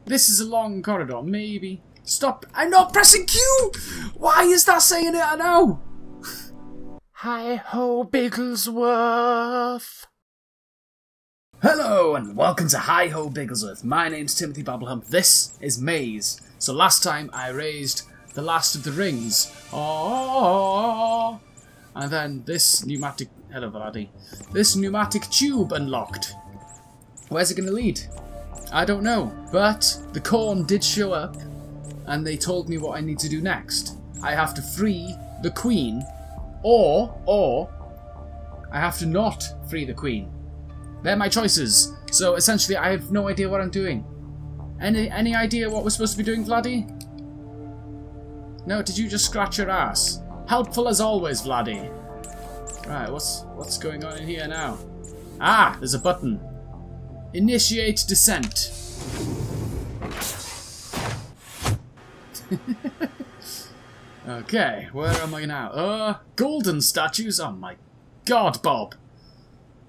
This is a long corridor, maybe. Stop. I'm not pressing Q! Why is that saying it? I know. Hi-ho, Bigglesworth. Hello, and welcome to Hi-ho, Bigglesworth. My name's Timothy Babblehump. This is Maize. So last time I raised the last of the rings. Oh, and then this pneumatic... Hello, Vladdy. This pneumatic tube unlocked. Where's it going to lead? I don't know, but the corn did show up, and they told me what I need to do next. I have to free the queen, or I have to not free the queen. They're my choices. So essentially, I have no idea what I'm doing. Any idea what we're supposed to be doing, Vladdy? No, did you just scratch your ass? Helpful as always, Vladdy. Right, what's going on in here now? Ah, there's a button. Initiate descent. Okay, where am I now? Golden statues? Oh my god, Bob.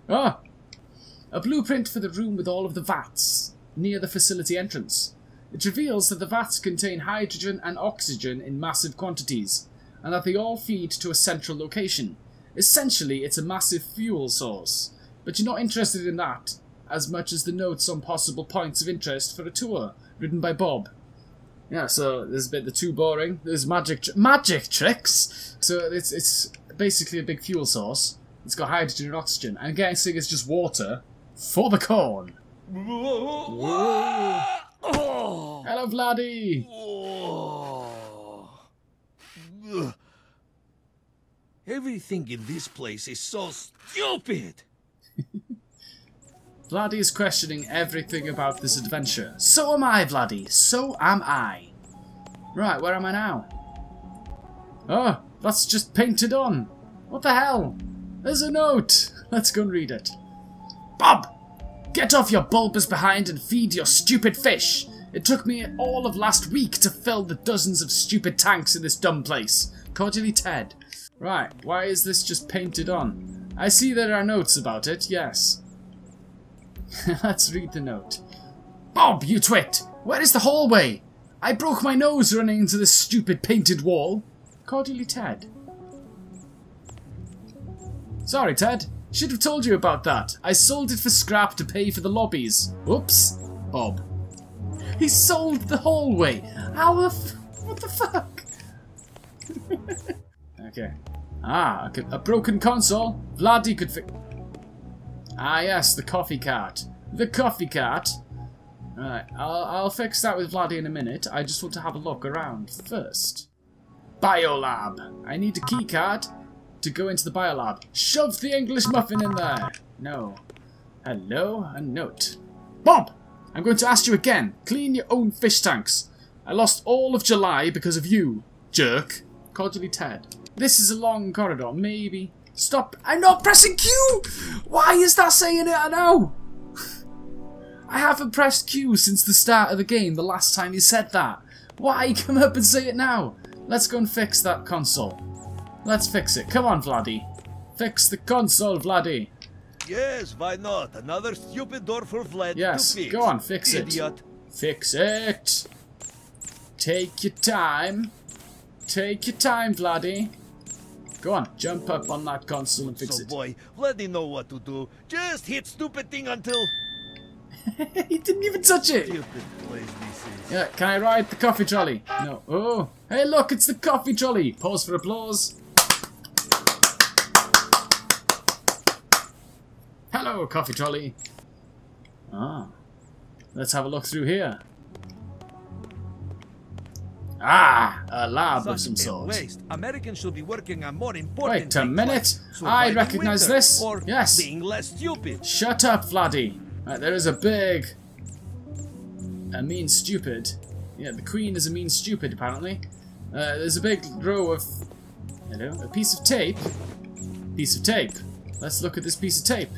Oh, a blueprint for the room with all of the vats near the facility entrance. It reveals that the vats contain hydrogen and oxygen in massive quantities, and that they all feed to a central location. Essentially, it's a massive fuel source, but you're not interested in that as much as the notes on possible points of interest for a tour, written by Bob. Yeah, so there's a bit the too boring. There's magic tricks. So it's basically a big fuel source. It's got hydrogen and oxygen. I'm guessing it's just water for the corn. Whoa. Hello, Vladdy. Everything in this place is so stupid. Vladdy is questioning everything about this adventure. So am I, Vladdy. So am I. Right, where am I now? Oh, that's just painted on. What the hell? There's a note. Let's go and read it. Bob! Get off your bulbous behind and feed your stupid fish. It took me all of last week to fill the dozens of stupid tanks in this dumb place. Cordially, Ted. Right, why is this just painted on? I see there are notes about it, yes. Let's read the note. Bob, you twit! Where is the hallway? I broke my nose running into this stupid painted wall. Cordially, Ted. Sorry, Ted. Should have told you about that. I sold it for scrap to pay for the lobbies. Oops. Bob. He sold the hallway. How the what the fuck? Okay. Ah, a broken console. Vladdy could fix... Ah yes, the coffee cart. The coffee cart. Right, I'll fix that with Vladdy in a minute. I just want to have a look around first. Biolab. I need a key card to go into the biolab. Shove the English muffin in there. No. Hello, a note. Bob! I'm going to ask you again. Clean your own fish tanks. I lost all of July because of you, jerk. Cordially, Ted. This is a long corridor, maybe. Stop. I'm not pressing Q! Why is that saying it? I know. I haven't pressed Q since the start of the game, the last time you said that. Why come up and say it now? Let's go and fix that console. Let's fix it. Come on, Vladdy. Fix the console, Vladdy. Yes, why not? Another stupid door for Vlad to fix. Yes, go on, fix it. Fix it. Take your time. Take your time, Vladdy. Go on, jump up on that console and fix it. Boy, Vladdy know what to do. Just hit stupid thing until... He didn't even touch it. Stupid place this is. Yeah, can I ride the coffee trolley? No. Oh, hey look, it's the coffee trolley. Pause for applause. Hello, coffee trolley. Ah, let's have a look through here. Ah, a lab of some sort. Waste. Americans should be working on more important Wait a minute. I recognize this. Or yes. Being less stupid. Shut up, Vladdy. Right, there is a mean stupid. Yeah, the queen is a mean stupid, apparently. There's a big row of... Hello? A piece of tape. Piece of tape. Let's look at this piece of tape.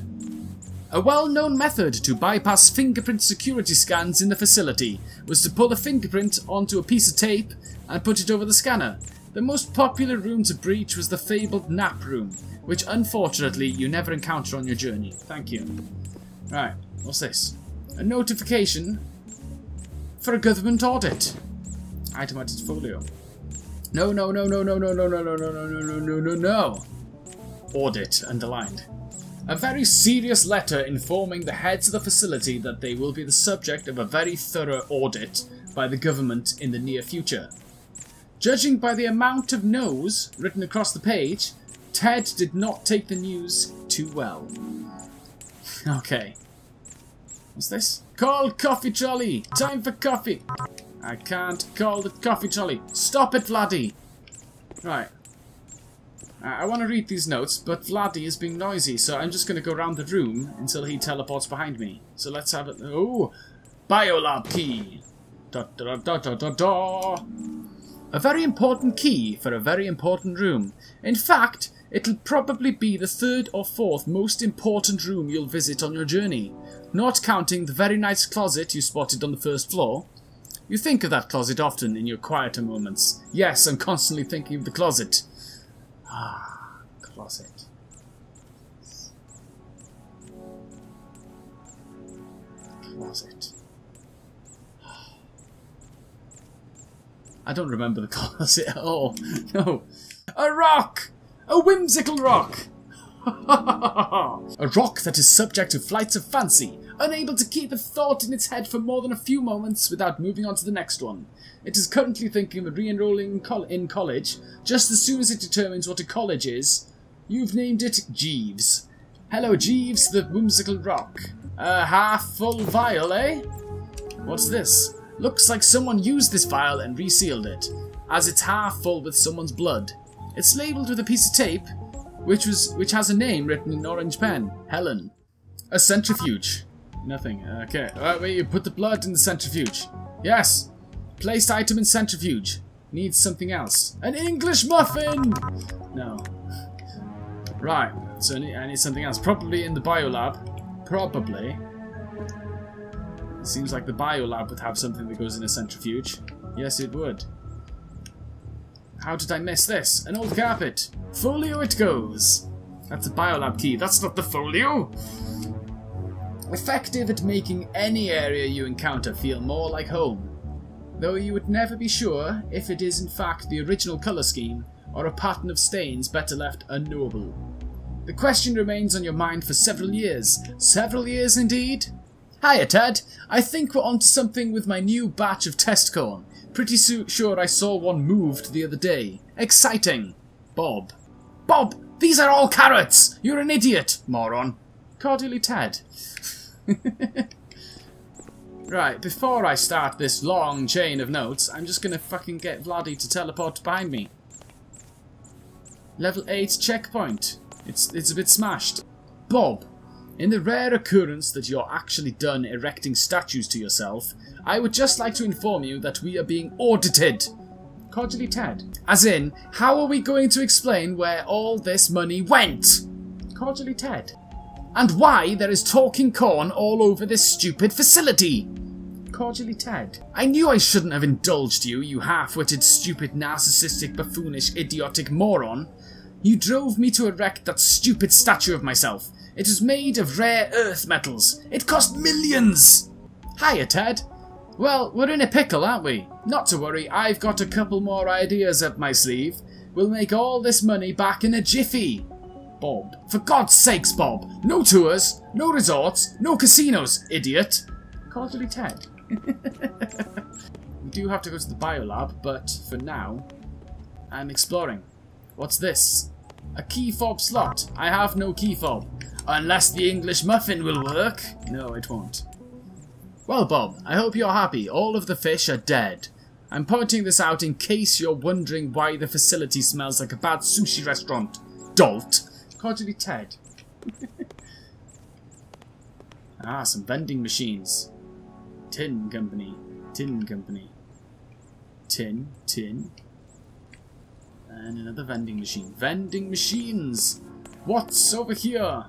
A well-known method to bypass fingerprint security scans in the facility was to pull a fingerprint onto a piece of tape and put it over the scanner. The most popular room to breach was the fabled nap room, which unfortunately you never encounter on your journey. Thank you. Right, what's this? A notification for a government audit. Itemised folio. No. Audit, underlined. A very serious letter informing the heads of the facility that they will be the subject of a very thorough audit by the government in the near future. Judging by the amount of no's written across the page, Ted did not take the news too well. Okay. What's this? Call coffee trolley! Time for coffee! I can't call the coffee trolley. Stop it, Vladdy! Right. I want to read these notes, but Vladdy is being noisy, so I'm just going to go around the room until he teleports behind me. So let's have it. Oh! Biolab key! Da da da da da da! A very important key for a very important room. In fact, it'll probably be the 3rd or 4th most important room you'll visit on your journey, not counting the very nice closet you spotted on the 1st floor. You think of that closet often in your quieter moments. Yes, I'm constantly thinking of the closet. Ah, closet. Closet. I don't remember the closet at all. No. A rock! A whimsical rock! A rock that is subject to flights of fancy, unable to keep a thought in its head for more than a few moments without moving on to the next one. It is currently thinking of re-enrolling in college, just as soon as it determines what a college is. You've named it Jeeves. Hello, Jeeves, the whimsical rock. A half-full vial, eh? What's this? Looks like someone used this vial and resealed it, as it's half full with someone's blood. It's labelled with a piece of tape, which has a name written in orange pen. Helen. A centrifuge. Nothing. Okay. Wait, you put the blood in the centrifuge. Yes. Placed item in centrifuge. Needs something else. An English muffin! No. Right. So I need something else. Probably in the biolab. Probably. It seems like the biolab would have something that goes in a centrifuge. Yes, it would. How did I miss this? An old carpet. Folio it goes. That's a biolab key. That's not the folio. Effective at making any area you encounter feel more like home. Though you would never be sure if it is in fact the original colour scheme or a pattern of stains better left unknowable. The question remains on your mind for several years. Several years indeed? Hiya, Ted. I think we're onto something with my new batch of test corn. Pretty sure I saw one moved the other day. Exciting. Bob. Bob, these are all carrots! You're an idiot, moron. Cordially, Ted. Right, before I start this long chain of notes, I'm just gonna fucking get Vladdy to teleport behind me. Level 8 checkpoint. It's a bit smashed. Bob. In the rare occurrence that you're actually done erecting statues to yourself, I would just like to inform you that we are being audited. Cordially, Ted. As in, how are we going to explain where all this money went? Cordially, Ted. And why there is talking corn all over this stupid facility? Cordially, Ted. I knew I shouldn't have indulged you, you half-witted, stupid, narcissistic, buffoonish, idiotic moron. You drove me to erect that stupid statue of myself. It is made of rare earth metals. It cost millions! Hiya, Ted. Well, we're in a pickle, aren't we? Not to worry, I've got a couple more ideas up my sleeve. We'll make all this money back in a jiffy. Bob. For God's sakes, Bob. No tours, no resorts, no casinos, idiot. Cordially, Ted. We do have to go to the biolab, but for now, I'm exploring. What's this? A key fob slot. I have no key fob. Unless the English muffin will work. No, it won't. Well, Bob, I hope you're happy. All of the fish are dead. I'm pointing this out in case you're wondering why the facility smells like a bad sushi restaurant. Dolt. Cordially, Ted. Ah, some vending machines. Tin company. Tin company. Tin. Tin. And another vending machine. Vending machines! What's over here?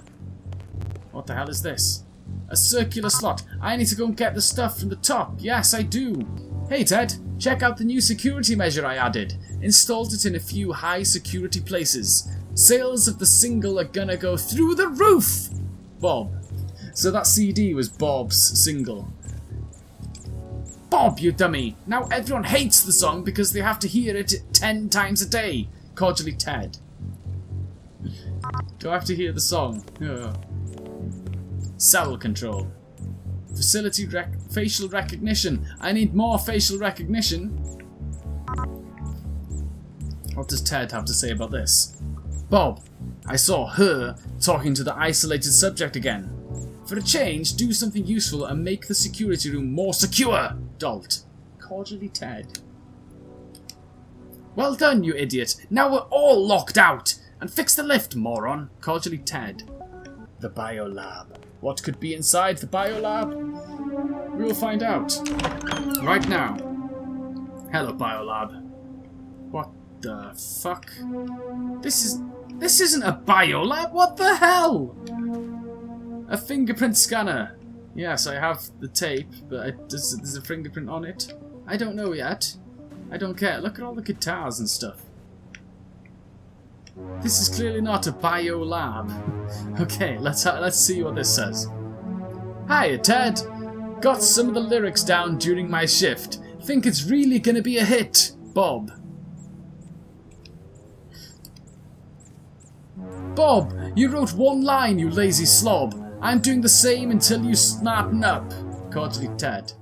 What the hell is this? A circular slot. I need to go and get the stuff from the top. Yes, I do. Hey, Ted. Check out the new security measure I added. Installed it in a few high security places. Sales of the single are gonna go through the roof! Bob. So that CD was Bob's single. Bob, you dummy! Now everyone hates the song because they have to hear it 10 times a day. Cordially, Ted. Do I have to hear the song? Oh. Cell control. Facility facial recognition. I need more facial recognition. What does Ted have to say about this? Bob, I saw her talking to the isolated subject again. For a change, do something useful and make the security room more secure. Dolt. Cordially, Ted. Well done, you idiot. Now we're all locked out. And fix the lift, moron. Cordially, Ted. The biolab. What could be inside the biolab? We will find out. Right now. Hello, biolab. What the fuck? This isn't a biolab. What the hell? A fingerprint scanner. Yes, I have the tape, but there's a fingerprint on it. I don't know yet. I don't care. Look at all the guitars and stuff. This is clearly not a biolab. Okay, let's see what this says. Hiya, Ted. Got some of the lyrics down during my shift. Think it's really gonna be a hit. Bob. Bob, you wrote one line, you lazy slob. I'm doing the same until you smarten up. Cordially, Ted.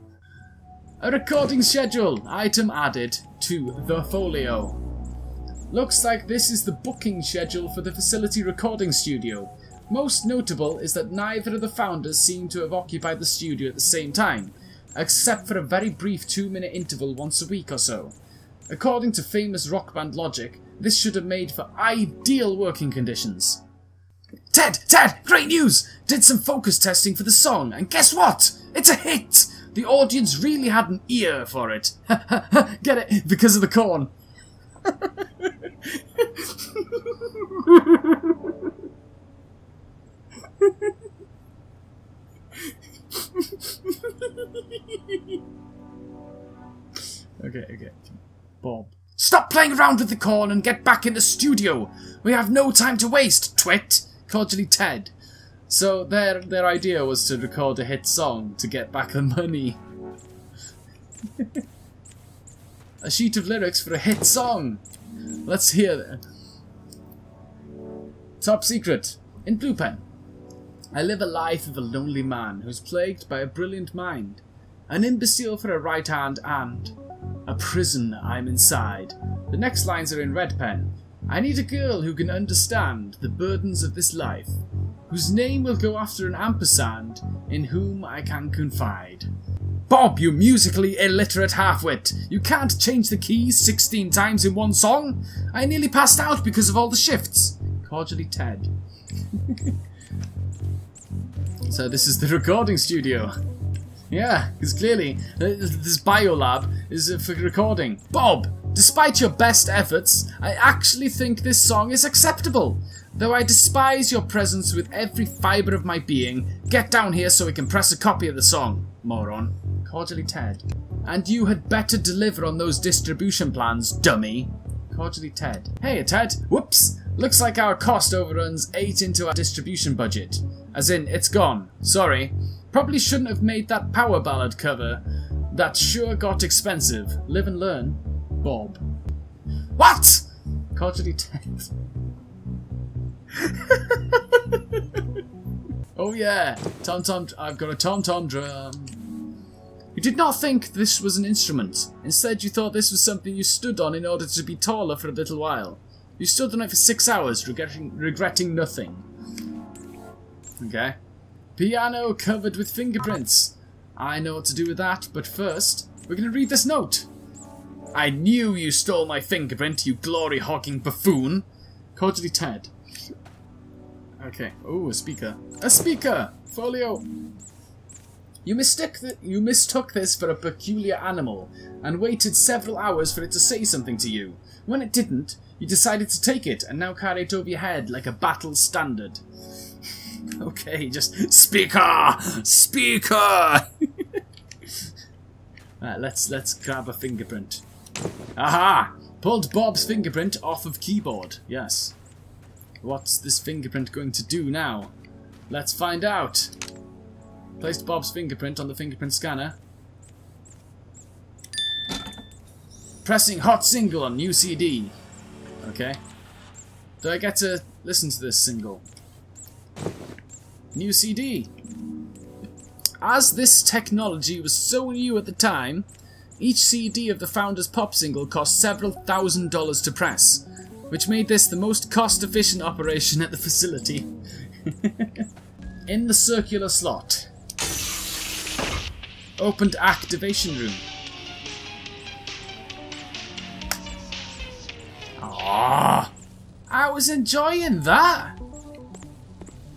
A recording schedule. Item added to the folio. Looks like this is the booking schedule for the facility recording studio. Most notable is that neither of the founders seem to have occupied the studio at the same time, except for a very brief 2-minute interval once a week or so. According to famous rock band logic, this should have made for ideal working conditions. Ted! Great news! Did some focus testing for the song, and guess what? It's a hit! The audience really had an ear for it. Get it? Because of the corn. Okay. Bob. Stop playing around with the corn and get back in the studio. We have no time to waste, twit. Cordially, Ted. So their idea was to record a hit song to get back the money. A sheet of lyrics for a hit song. Let's hear that. Top secret. In Blue Pen. I live a life of a lonely man who's plagued by a brilliant mind, an imbecile for a right hand, and a prison I'm inside. The next lines are in Red Pen. I need a girl who can understand the burdens of this life, whose name will go after an ampersand, in whom I can confide. Bob, you musically illiterate halfwit! You can't change the keys 16 times in one song? I nearly passed out because of all the shifts. Cordially, Ted. So this is the recording studio. Yeah, because clearly this biolab is for recording. Bob, despite your best efforts, I actually think this song is acceptable. Though I despise your presence with every fibre of my being, get down here so we can press a copy of the song, moron. Cordially, Ted. And you had better deliver on those distribution plans, dummy. Cordially, Ted. Hey, Ted. Whoops. Looks like our cost overruns ate into our distribution budget. As in, it's gone. Sorry. Probably shouldn't have made that power ballad cover. That sure got expensive. Live and learn. Bob. What? Cordially, Ted. Oh yeah. Tom-tom. I've got a tom-tom drum. You did not think this was an instrument. Instead, you thought this was something you stood on in order to be taller for a little while. You stood on it for 6 hours, regretting nothing. Okay. Piano covered with fingerprints. I know what to do with that, but first, we're going to read this note. I knew you stole my fingerprint, you glory-hogging buffoon. Cordially, Ted. Okay. Oh, a speaker. A speaker! Folio. You mistook this for a peculiar animal, and waited several hours for it to say something to you. When it didn't, you decided to take it, and now carry it over your head like a battle standard. Okay, just speaker! Speaker! Right, let's grab a fingerprint. Aha! Pulled Bob's fingerprint off of keyboard. Yes. What's this fingerprint going to do now? Let's find out. Placed Bob's fingerprint on the fingerprint scanner. Pressing hot single on new CD. Okay. Do I get to listen to this single? New CD. As this technology was so new at the time, each CD of the Founders Pop single cost several $1,000s to press, which made this the most cost-efficient operation at the facility. In the circular slot. Opened activation room. Ah, I was enjoying that.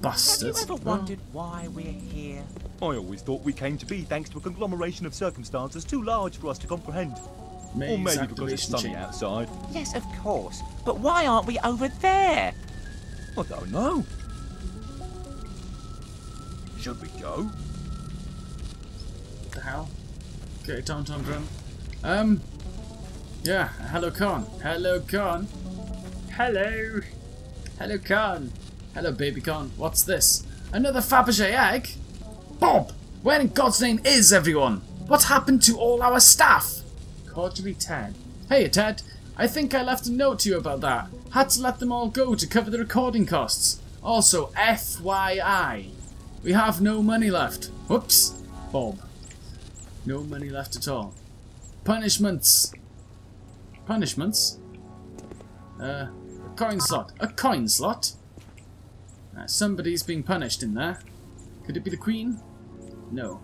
Bastard. Have you ever wondered why we're here? I always thought we came to be thanks to a conglomeration of circumstances too large for us to comprehend. Maize Or maybe because it's activation sunny chamber. outside. Yes, of course. But why aren't we over there? I don't know. Should we go? What the hell? Okay, Tom Drum. Yeah, hello Con. Hello Con. Hello. Hello Con. Hello baby Con. What's this? Another Fabergé egg? Bob! Where in God's name is everyone? What happened to all our staff? Cordially Ted. Hey Ted, I think I left a note to you about that. Had to let them all go to cover the recording costs. Also, FYI, we have no money left. Whoops. Bob. No money left at all. Punishments. Punishments? A coin slot. A coin slot? Somebody's being punished in there. Could it be the Queen? No.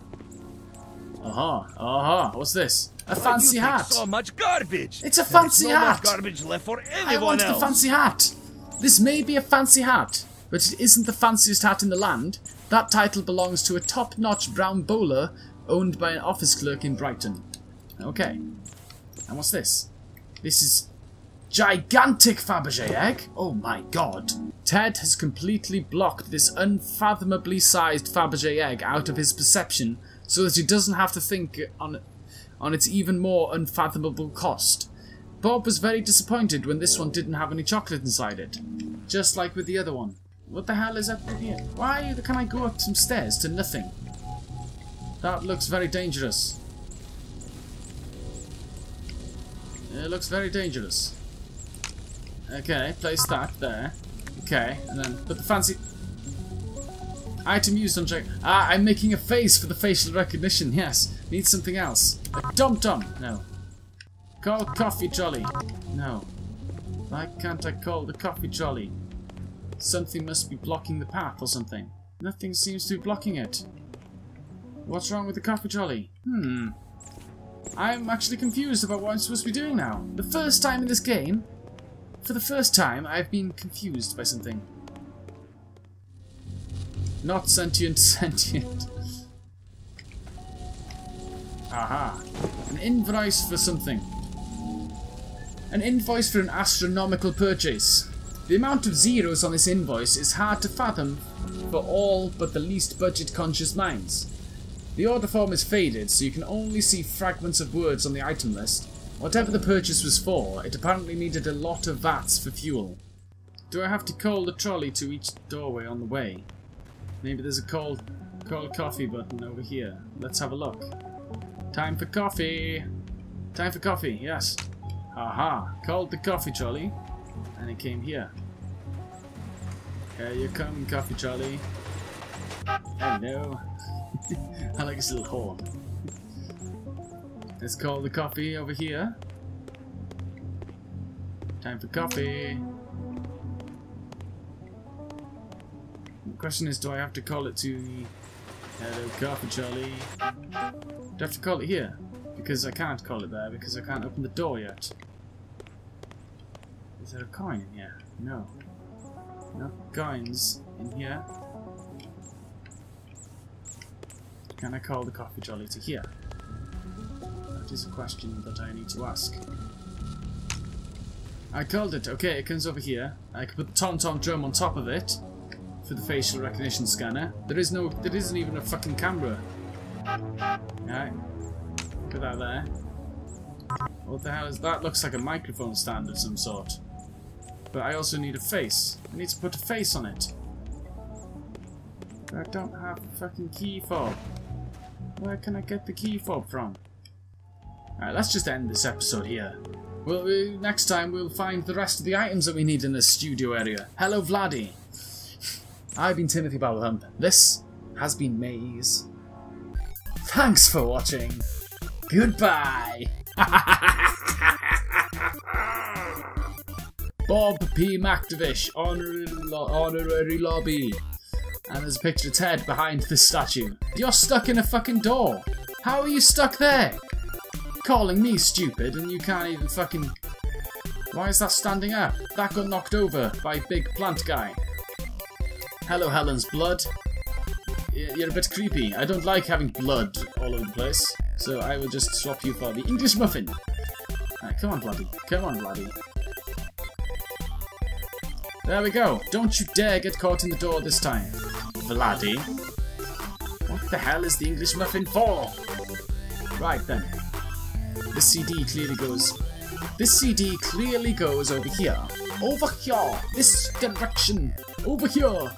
Aha. Aha. What's this? A fancy hat. So much garbage. It's a fancy There's no hat. more garbage left for I anyone want else. the fancy hat. This may be a fancy hat, but it isn't the fanciest hat in the land. That title belongs to a top-notch brown bowler owned by an office clerk in Brighton. Okay. And what's this? This is gigantic Fabergé egg. Oh my god. Ted has completely blocked this unfathomably sized Fabergé egg out of his perception so that he doesn't have to think on its even more unfathomable cost. Bob was very disappointed when this one didn't have any chocolate inside it. Just like with the other one. What the hell is up here? Why can I go up some stairs to nothing? That looks very dangerous. It looks very dangerous. Okay, place that there. Okay, and then put the fancy item used on check. Ah, I'm making a face for the facial recognition. Yes, need something else. A dum-dum. No. Call coffee trolley. No. Why can't I call the coffee trolley? Something must be blocking the path or something. Nothing seems to be blocking it. What's wrong with the coffee trolley? I'm actually confused about what I'm supposed to be doing now. The first time in this game, for the first time, I've been confused by something. Not sentient, sentient. Aha. An invoice for something. An invoice for an astronomical purchase. The amount of zeros on this invoice is hard to fathom for all but the least budget-conscious minds. The order form is faded, so you can only see fragments of words on the item list. Whatever the purchase was for, it apparently needed a lot of vats for fuel. Do I have to call the trolley to each doorway on the way? Maybe there's a call coffee button over here. Let's have a look. Time for coffee! Time for coffee, yes. Aha! Called the coffee trolley, and it came here. Here you come, coffee trolley. Hello. I like his little horn. Let's call the coffee over here. Time for coffee. The question is, do I have to call it to the... Hello, coffee trolley. Do I have to call it here? Because I can't call it there, because I can't open the door yet. Is there a coin in here? No. No coins in here. Can I call the coffee trolley to here? That is a question that I need to ask. I called it. Okay, it comes over here. I can put the tom-tom drum on top of it for the facial recognition scanner. There isn't even a fucking camera. Alright. Put that there. What the hell is that? Looks like a microphone stand of some sort. But I also need a face. I need to put a face on it. But I don't have a fucking key fob. Where can I get the key fob from? Alright, let's just end this episode here. Well, next time we'll find the rest of the items that we need in the studio area. Hello, Vladdy. I've been Timothy Babblehump. This has been Maize. Thanks for watching. Goodbye. Bob P. McDavish, honorary lobby. And there's a picture of Ted behind the statue. You're stuck in a fucking door. How are you stuck there? Calling me stupid and you can't even fucking... Why is that standing up? That got knocked over by big plant guy. Hello, Helen's blood. You're a bit creepy. I don't like having blood all over the place. So I will just swap you for the English muffin. Alright, come on, Bloody. Come on, Bloody. There we go. Don't you dare get caught in the door this time. Vladdy. What the hell is the English muffin for? Right then. This CD clearly goes... This CD clearly goes over here. Over here! This direction! Over here!